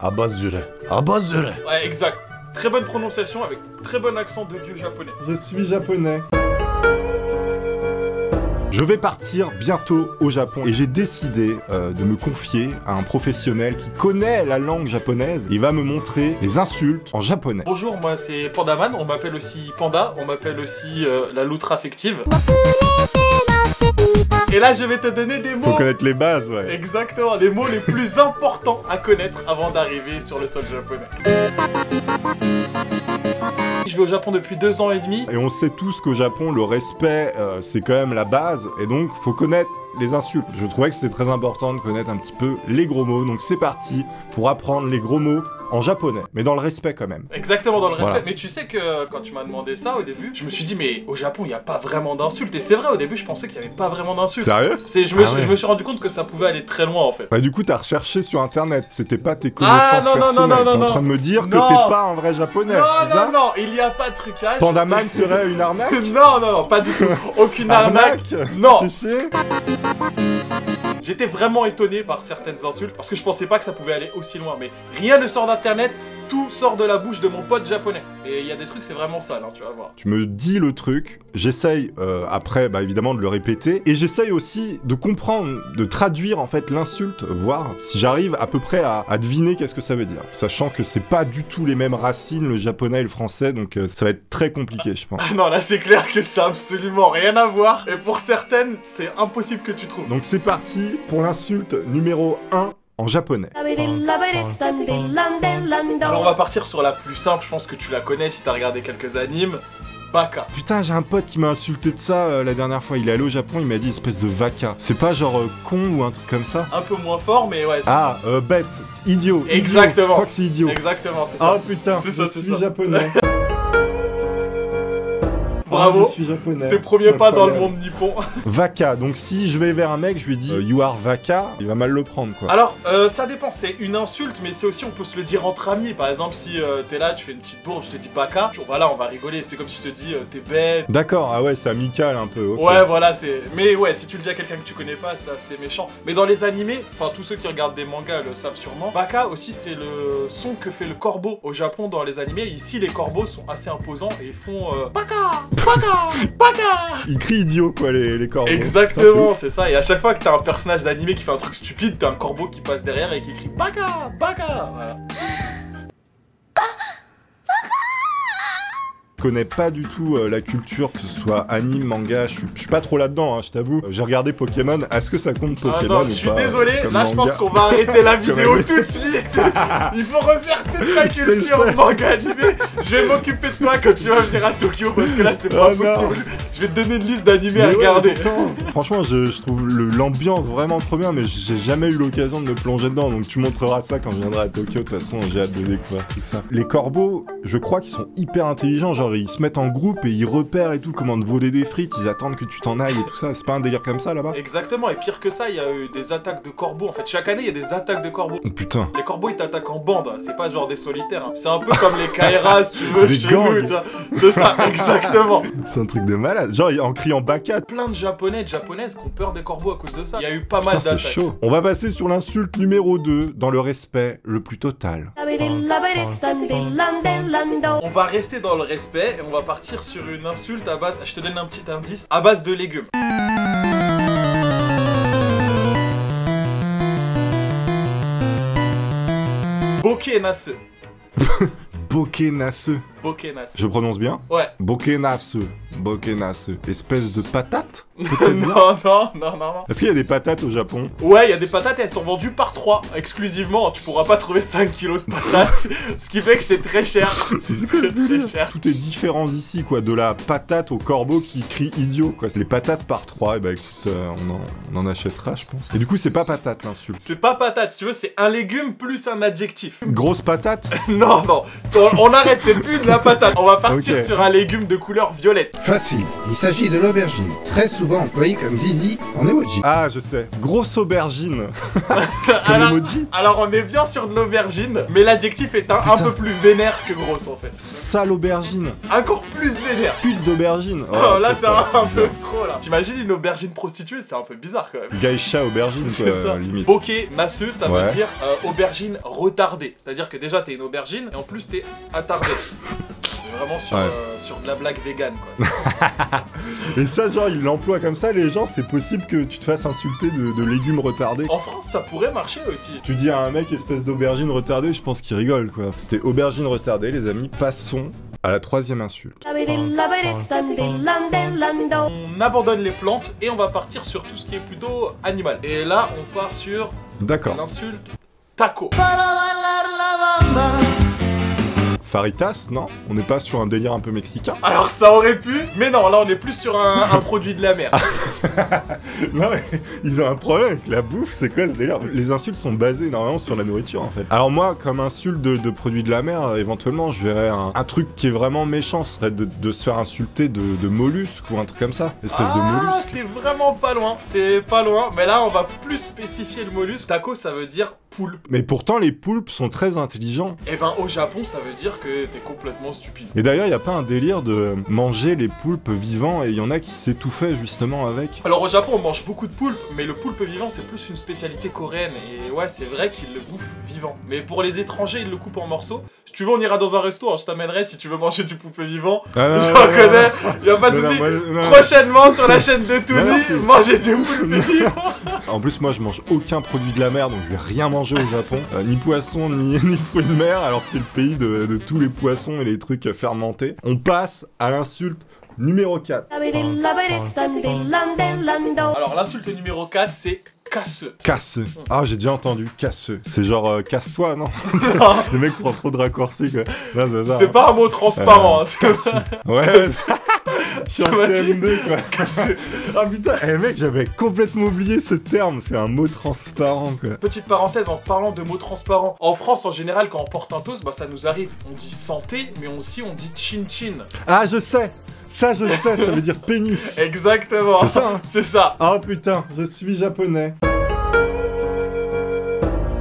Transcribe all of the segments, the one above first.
Abazure. Abazure. Ouais, exact. Très bonne prononciation avec très bon accent de vieux japonais. Je suis japonais. Je vais partir bientôt au Japon et j'ai décidé de me confier à un professionnel qui connaît la langue japonaise. Il va me montrer les insultes en japonais. Bonjour, moi c'est Pandaman, on m'appelle aussi Panda, on m'appelle aussi la loutre affective. Et là je vais te donner des mots. Faut connaître les bases, ouais. Exactement, les mots les plus importants à connaître avant d'arriver sur le sol japonais. Je vais au Japon depuis 2 ans et demi. Et on sait tous qu'au Japon, le respect, c'est quand même la base. Et donc, faut connaître les insultes. Je trouvais que c'était très important de connaître un petit peu les gros mots. Donc c'est parti pour apprendre les gros mots en japonais, mais dans le respect quand même. Exactement, dans le respect. Voilà. Mais tu sais que quand tu m'as demandé ça au début, je me suis dit, mais au Japon, il n'y a pas vraiment d'insultes. Et c'est vrai, au début, je pensais qu'il n'y avait pas vraiment d'insultes. Sérieux? Je me suis rendu compte que ça pouvait aller très loin en fait. Bah du coup, t'as recherché sur internet. C'était pas tes connaissances non, personnelles. non, T'es en train de me dire que non. t'es pas un vrai japonais. Non, il n'y a pas de trucage. Pandaman serait une arnaque? Non, pas du tout. Aucune arnaque. Non. Si, si. J'étais vraiment étonné par certaines insultes parce que je pensais pas que ça pouvait aller aussi loin. Mais rien ne sort d'internet, tout sort de la bouche de mon pote japonais. Et il y a des trucs, c'est vraiment sale, hein, tu vas voir. Tu me dis le truc, j'essaye après, bah évidemment, de le répéter. Et j'essaye aussi de comprendre, de traduire en fait l'insulte, voir si j'arrive à peu près à deviner qu'est-ce que ça veut dire. Sachant que c'est pas du tout les mêmes racines, le japonais et le français, donc ça va être très compliqué, je pense. Ah non, là c'est clair que ça a absolument rien à voir. Et pour certaines, c'est impossible que tu trouves. Donc c'est parti pour l'insulte numéro 1 en japonais. Alors on va partir sur la plus simple, je pense que tu la connais si t'as regardé quelques animes. Baka. Putain, j'ai un pote qui m'a insulté de ça la dernière fois. Il est allé au Japon, il m'a dit espèce de vaca. C'est pas genre con ou un truc comme ça? Un peu moins fort, mais ouais. Ah, bête, idiot. Exactement. Idiot. Je crois que c'est idiot. Exactement, c'est ça. Ah putain, C'est ça, je c'est suis ça. japonais. Bravo. Je suis japonais. Tes premiers pas dans le Incroyable. monde nippon. Vaca, donc si je vais vers un mec, je lui dis you are vaca, il va mal le prendre quoi. Alors, ça dépend, c'est une insulte, mais c'est aussi, on peut se le dire entre amis. Par exemple, si t'es là, tu fais une petite bourde, je te dis baka, voilà, on va rigoler. C'est comme si je te dis t'es bête. D'accord, ah ouais, c'est amical un peu. Ok. Ouais, voilà, c'est. Mais ouais, si tu le dis à quelqu'un que tu connais pas, c'est assez méchant. Mais dans les animés, enfin, tous ceux qui regardent des mangas le savent sûrement. Baka aussi, c'est le son que fait le corbeau au Japon dans les animés. Ici, les corbeaux sont assez imposants et ils font baka, baka, baka. Ils crient idiot quoi, les corbeaux. Exactement, c'est ça. Et à chaque fois que t'as un personnage d'animé qui fait un truc stupide, t'as un corbeau qui passe derrière et qui crie baka, baka. Voilà. Je connais pas du tout la culture, que ce soit anime, manga, je suis pas trop là-dedans, hein, je t'avoue. J'ai regardé Pokémon, est-ce que ça compte Pokémon Attends, ou je suis pas, désolé, comme là je pense manga qu'on va arrêter la vidéo Comme tout de suite. Il faut refaire toute la C'est le culture seul. manga animé. Je vais m'occuper de toi quand tu vas venir à Tokyo parce que là c'est pas Oh non. possible. Je vais te donner une liste d'animés Mais à ouais, regarder. pourtant, franchement, je trouve l'ambiance vraiment trop bien, mais j'ai jamais eu l'occasion de me plonger dedans. Donc tu montreras ça quand je viendrai à Tokyo. De toute façon, j'ai hâte de découvrir tout ça. Les corbeaux, je crois qu'ils sont hyper intelligents. Genre, ils se mettent en groupe et ils repèrent et tout comment te voler des frites. Ils attendent que tu t'en ailles et tout ça. C'est pas un délire comme ça là-bas? Exactement, et pire que ça, il y a eu des attaques de corbeaux. En fait, chaque année, il y a des attaques de corbeaux. Oh putain. Les corbeaux, ils t'attaquent en bande, hein. C'est pas genre des solitaires. Hein. C'est un peu comme les KRA, si tu veux, Des chez gangs. nous, tu vois. C'est ça, exactement. C'est un truc de malade. Genre, en criant baka. Plein de japonais et de japonaises qui ont peur des corbeaux à cause de ça. Il y a eu pas Putain, mal c'est d'attaques. chaud. On va passer sur l'insulte numéro 2 dans le respect le plus total. On va rester dans le respect et on va partir sur une insulte à base, je te donne un petit indice, à base de légumes. Bokenasu. Bokenasu. Bokenasu. Je prononce bien? Ouais. Bokenasu. Bokenasu. Espèce de patate? Peut-être bien. non. Est-ce qu'il y a des patates au Japon? Ouais, il y a des patates et elles sont vendues par 3 exclusivement. Tu pourras pas trouver 5 kilos de patates, ce qui fait que c'est très cher. C'est très cher. Tout est différent d'ici, quoi. De la patate au corbeau qui crie idiot, quoi. Les patates par 3, et bah écoute, on en achètera, je pense. Et du coup, c'est pas patate l'insulte. C'est pas patate, si tu veux, c'est un légume plus un adjectif. Grosse patate? Non, on arrête, c'est plus de la patate. On va partir Ok. sur un légume de couleur violette. Facile, il s'agit de l'aubergine, très souvent employée comme zizi en emoji. Ah, je sais. Grosse aubergine. Comme alors, emoji. alors, on est bien sur de l'aubergine, mais l'adjectif est un Putain. peu plus vénère que grosse en fait. Sale aubergine. Encore plus vénère. Pute d'aubergine. Oh, là, c'est un bizarre. peu trop là. T'imagines une aubergine prostituée, c'est un peu bizarre quand même. Geisha aubergine, C'est ça. quoi, limite. Bokeh masseux, ça veut Ouais. dire aubergine retardée. C'est-à-dire que déjà t'es une aubergine et en plus t'es attardé. C'est vraiment sur, Ouais. sur de la blague vegan quoi. Et ça, genre, ils l'emploient comme ça, les gens, c'est possible que tu te fasses insulter de légumes retardés. En France, ça pourrait marcher aussi. Tu dis à un mec espèce d'aubergine retardée, je pense qu'il rigole, quoi. C'était aubergine retardée, les amis. Passons à la troisième insulte. On abandonne les plantes et on va partir sur tout ce qui est plutôt animal. Et là, on part sur D'accord. l'insulte taco. Faritas, non? On n'est pas sur un délire un peu mexicain? Alors ça aurait pu, mais non, là on est plus sur un produit de la mer. Non, mais ils ont un problème avec la bouffe, c'est quoi ce délire? Les insultes sont basées énormément sur la nourriture en fait. Alors moi, comme insulte de produits de la mer, éventuellement je verrais un truc qui est vraiment méchant, ce serait de se faire insulter de mollusques ou un truc comme ça. Espèce de mollusque. T'es vraiment pas loin, mais là on va plus spécifier le mollusque. Taco ça veut dire poulpe. Mais pourtant les poulpes sont très intelligents. Et ben au Japon ça veut dire que t'es complètement stupide. Et d'ailleurs, il n'y a pas un délire de manger les poulpes vivants et il y en a qui s'étouffaient justement avec. Alors au Japon on mange beaucoup de poulpe, mais le poulpe vivant c'est plus une spécialité coréenne. Et ouais c'est vrai qu'ils le bouffent vivant. Mais pour les étrangers ils le coupent en morceaux. Si tu veux on ira dans un resto, hein, je t'amènerai si tu veux manger du poulpe vivant. Ah, non, J'en non, non, connais, y'a pas de non, non, soucis. moi, non. Prochainement sur la chaîne de Non, Tony, merci. manger du poulpe vivant. En plus, moi, je mange aucun produit de la mer, donc je vais rien manger au Japon. Ni poisson, ni fruits de mer, alors que c'est le pays de tous les poissons et les trucs fermentés. On passe à l'insulte numéro 4. Alors l'insulte numéro 4 c'est casseux. Casseux. Ah, j'ai déjà entendu casseux. C'est genre casse-toi, non? Le mec prend trop de raccourcis, quoi. Non, c'est ça. C'est pas un mot transparent. Hein, c'est- Ouais, je suis en T'imagines CM2, quoi. Ah putain, mec, j'avais complètement oublié ce terme. C'est un mot transparent, quoi. Petite parenthèse en parlant de mots transparents. En France en général quand on porte un toast, bah ça nous arrive. On dit santé, mais aussi on dit chin chin. Ah, je sais. Ça, je sais, ça veut dire pénis. Exactement. C'est ça, hein? C'est ça. Ah putain, je suis japonais.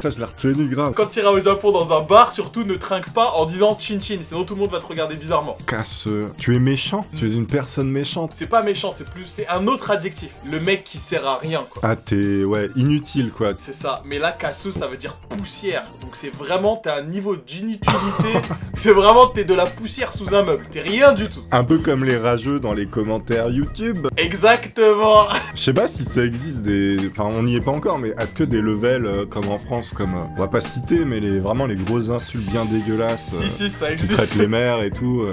Ça, je l'ai retenu grave. Quand tu iras au Japon dans un bar, surtout ne trinque pas en disant chin chin, sinon tout le monde va te regarder bizarrement. Casseux. Tu es méchant? Tu es une personne méchante? C'est pas méchant, c'est un autre adjectif. Le mec qui sert à rien quoi. Ah, t'es, ouais, inutile, quoi. C'est ça, mais là, casseux, ça veut dire poussière. Donc c'est vraiment, t'as un niveau d'inutilité. C'est vraiment, t'es de la poussière sous un meuble. T'es rien du tout. Un peu comme les rageux dans les commentaires YouTube. Exactement. Je sais pas si ça existe des... Enfin, on n'y est pas encore, mais est-ce que des levels comme en France, comme... on va pas citer, mais vraiment les grosses insultes bien dégueulasses Si, ça qui existe. traitent les mères et tout.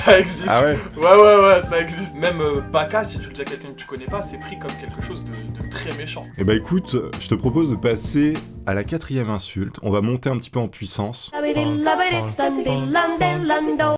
Ça existe. Ah ouais? Ouais, ça existe. Même Baka, si tu le dis à quelqu'un que tu connais pas, c'est pris comme quelque chose de très méchant. Eh bah écoute, je te propose de passer à la quatrième insulte. On va monter un petit peu en puissance.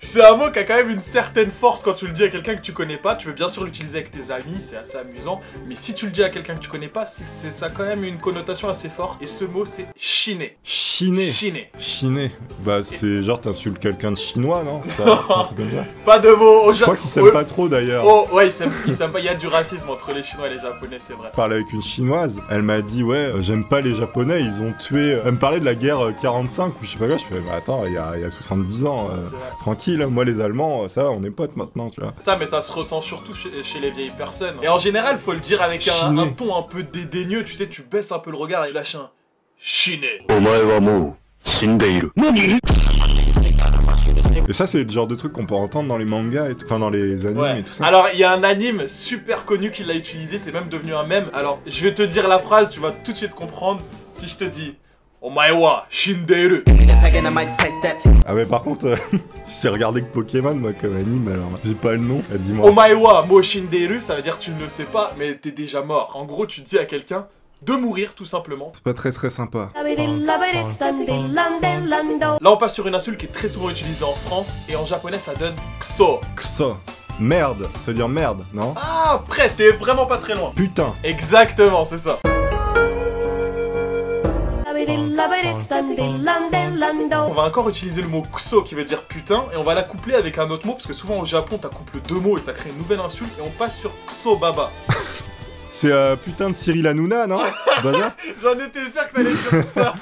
C'est un mot qui a quand même une certaine force quand tu le dis à quelqu'un que tu connais pas. Tu veux bien sûr l'utiliser avec tes amis, c'est assez amusant. Mais si tu le dis à quelqu'un que tu connais pas, ça a quand même une connotation assez forte. Et ce mot, c'est chiner. Chiner. Chiner. Chiner. Bah c'est genre t'insultes quelqu'un de chinois, non? Ça, un truc comme ça. Pas de mots au Je crois qu'ils s'aiment Ouais. pas trop d'ailleurs. Oh, ouais, ils s'aiment pas. Il y a du racisme entre les Chinois et les Japonais, c'est vrai. Je parlais avec une chinoise, elle m'a dit ouais j'aime pas les japonais, ils ont tué... Elle me parlait de la guerre 45 ou je sais pas quoi, je fais bah attends il y a 70 ans, C'est vrai. tranquille, moi les allemands, ça va, on est potes maintenant tu vois. Ça, mais ça se ressent surtout chez les vieilles personnes. Et en général, faut le dire avec Chiner. un ton un peu dédaigneux, tu sais, tu baisses un peu le regard et tu lâches un chiner. Et ça c'est le genre de truc qu'on peut entendre dans les mangas, et enfin dans les animes Ouais. et tout ça. Alors, il y a un anime super connu qui l'a utilisé, c'est même devenu un mème. Alors, je vais te dire la phrase, tu vas tout de suite comprendre si je te dis Omae wa shinderu. Ah mais par contre, j'ai regardé que Pokémon moi comme anime, alors j'ai pas le nom, dis-moi. Omae wa mo shinderu, ça veut dire tu ne le sais pas, mais t'es déjà mort. En gros, tu dis à quelqu'un de mourir tout simplement. C'est pas très sympa. Là, on passe sur une insulte qui est très souvent utilisée en France et en japonais, ça donne kso. Kso. Merde, ça veut dire merde, non? Ah, presque, c'est vraiment pas très loin. Putain. Exactement, c'est ça. On va encore utiliser le mot kso qui veut dire putain et on va la coupler avec un autre mot parce que souvent au Japon t'as couplé deux mots et ça crée une nouvelle insulte et on passe sur kso baba. C'est putain de Cyril Hanouna, non? Baza. J'en étais sûr que t'allais dire ça.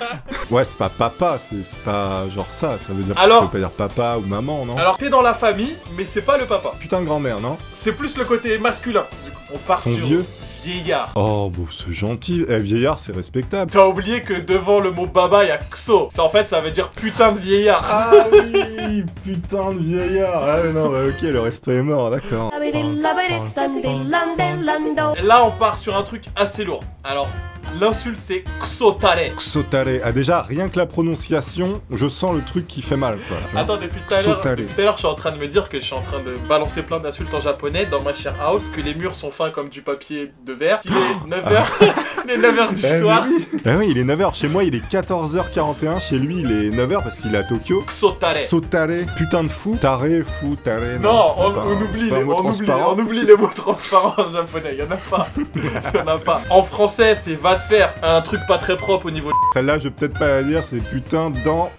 Ouais, c'est pas papa, c'est pas genre ça veut dire Alors- ça veut pas dire papa ou maman, non? Alors t'es dans la famille mais c'est pas le papa. Putain de grand-mère, non? C'est plus le côté masculin. Du coup, on part Ton sur vieux? vieillard. Oh, bon, c'est gentil. Eh, vieillard, c'est respectable. T'as oublié que devant le mot baba il y a kso. Ça en fait ça veut dire putain de vieillard. Ah oui, putain de vieillard. Ah ouais, non, bah, ok, le respect est mort, d'accord. Là on part sur un truc assez lourd. Alors l'insulte c'est ksotare. Ksotare. Ah, déjà, rien que la prononciation, je sens le truc qui fait mal, quoi. Tu vois. Attends, depuis tout à l'heure, Ksotare. je suis en train de me dire que je suis en train de balancer plein d'insultes en japonais dans ma chère house, que les murs sont fins comme du papier de verre, qu'il est 9h, les 9h du Eh soir. oui. Ah oui, il est 9h. Chez moi, il est 14h41. Chez lui, il est 9h parce qu'il est à Tokyo. Ksotare. Ksotare. Putain de fou. Taré, fou, taré. Non, on pas- oublie pas un les, mot transparent. on oublie les mots transparents en japonais, y'en a pas. Y'en a pas. En français, c'est va te faire un truc pas très propre au niveau de... Celle-là, je vais peut-être pas la dire. C'est putain dans...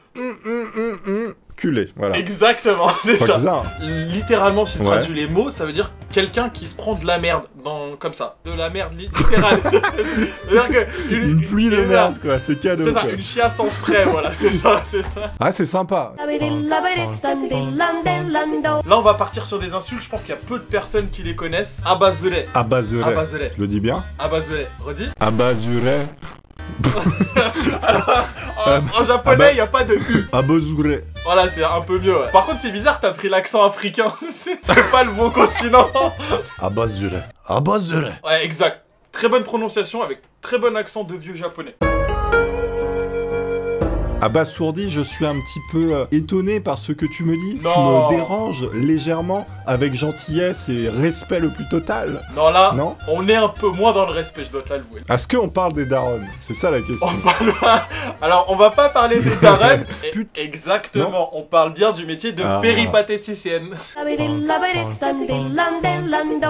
culé. Voilà. Exactement, c'est Je crois que c'est ça. ça. Hein. Littéralement, si tu Ouais. traduis les mots, ça veut dire quelqu'un qui se prend de la merde, comme ça. De la merde littérale. C'est-à-dire que... Une pluie de merde, quoi. C'est cadeau. C'est ça, quoi. une chiasse en spray, voilà, c'est ça, c'est ça. Ah, c'est sympa. Là, on va partir sur des insultes, je pense qu'il y a peu de personnes qui les connaissent. Abazure. Abazure. Abazure. Je le dis bien. Abazure. Redis. Abazure. Alors, en japonais, il n'y a pas de U. Abazure. Voilà, c'est un peu mieux, ouais. Par contre, c'est bizarre, t'as pris l'accent africain. C'est pas le bon continent. Abazure. Abazure. Ouais, exact. Très bonne prononciation avec très bon accent de vieux japonais. Abasourdi, je suis un petit peu étonné par ce que tu me dis. Non. Tu me déranges légèrement avec gentillesse et respect le plus total. Non, là, Non. on est un peu moins dans le respect, je dois te l'avouer. Est-ce qu'on parle des darons? C'est ça la question. On parle pas... Alors, on va pas parler des darons. Pute. Exactement, on parle bien du métier de Ah. péripatéticienne.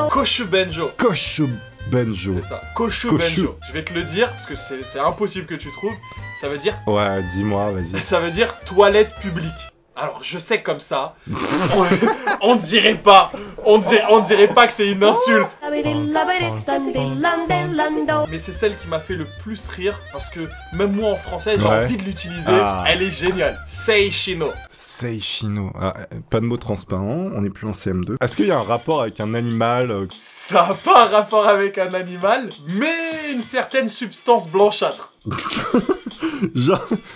Koshu Benjo. Koshu Benjo. C'est ça. Koshu Koshu. Benjo. Je vais te le dire, parce que c'est impossible que tu trouves. Ça veut dire... Ouais, dis-moi, vas-y. Ça veut dire toilette publique. Alors, je sais que comme ça, on dirait pas. On dirait pas que c'est une insulte. Mais c'est celle qui m'a fait le plus rire, parce que même moi en français, j'ai Ouais. envie de l'utiliser. Ah. Elle est géniale. Seishino. Seishino. Ah, pas de mots transparents, on est plus en CM2. Est-ce qu'il y a un rapport avec un animal Ça n'a pas un rapport avec un animal, mais une certaine substance blanchâtre.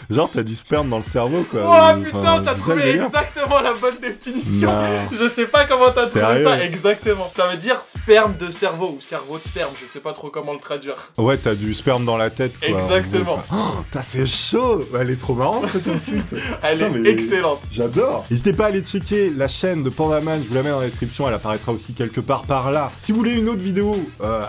genre t'as du sperme dans le cerveau, quoi. Oh Enfin, putain, t'as c'est ça, le trouvé délire. exactement la bonne définition. Non. Je sais pas comment t'as trouvé Sérieux? ça exactement. Ça veut dire sperme de cerveau ou cerveau de sperme, je sais pas trop comment le traduire. Ouais, t'as du sperme dans la tête, quoi. Exactement. Oh, putain, c'est chaud. Elle est trop marrante, cette insulte. Elle Putain, est mais- excellente. J'adore. N'hésitez pas à aller checker la chaîne de Pandaman, je vous la mets dans la description, elle apparaîtra aussi quelque part par là. Si vous voulez une autre vidéo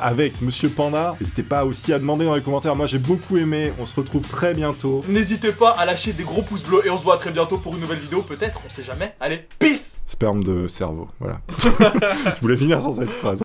avec Monsieur Panda, n'hésitez pas aussi à demander dans les commentaires. Moi j'ai beaucoup aimé, on se retrouve très bientôt. N'hésitez pas à lâcher des gros pouces bleus et on se voit très bientôt pour une nouvelle vidéo, peut-être, on sait jamais. Allez, peace. Sperme de cerveau, voilà. Je voulais finir sur cette phrase.